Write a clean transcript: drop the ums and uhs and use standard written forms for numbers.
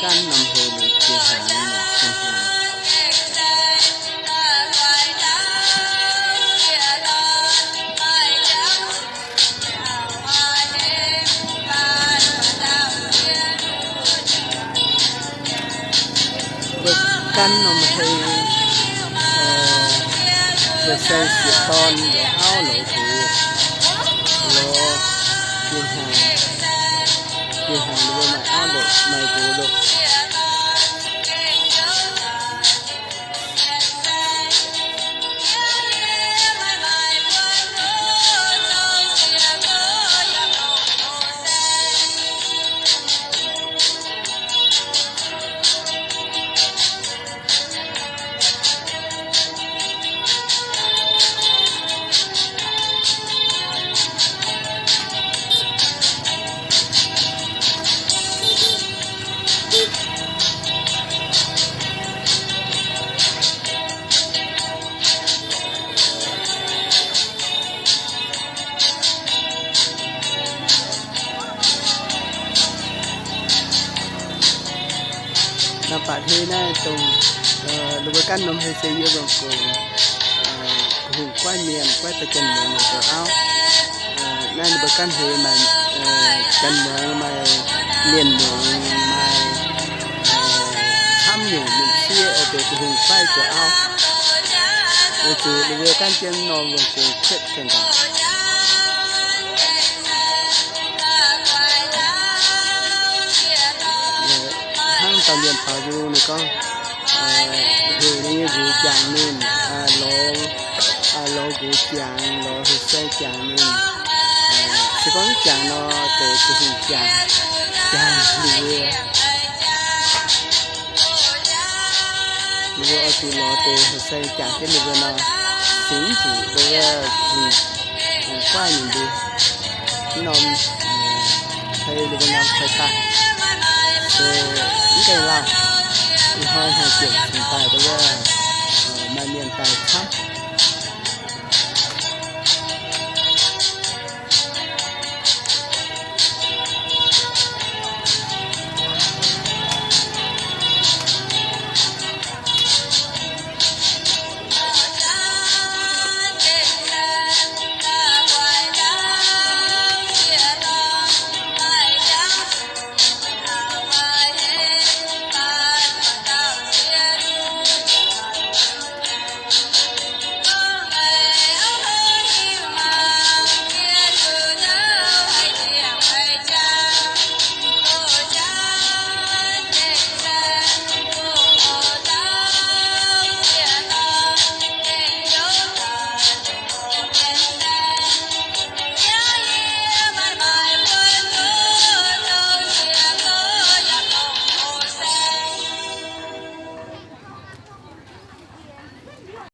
can nằm hồ này chỉ hàng một sông hàng được can nằm thì được xây xịt ton để áo lỗ thủ lỗ chuyên hàng đối với áo lỗ mày cổ lỗ nampak thế này tùng đối với căn nôm hay xây dựng bằng cổ hùng quay miền quay tay chân miền một cổ áo này đối với căn thế mà chân miền mà miền miền mà tham nhủ mình xia ở từ hùng quay cổ áo rồi từ đối với căn chân nôm bằng cổ khét cảnh cả tàu điện tàu du này con rồi như vụ chàng nên lỗ vụ chàng lỗ hồ xây chàng nên sẽ có chàng nó từ vùng chàng lùa ở từ lỗ từ hồ xây chàng cái lùa nó xính chủ với vùng qua nhìn đi nó thấy lùa nó phải ta những cái là hơi hai chuyện tài đó là mà miền tài khác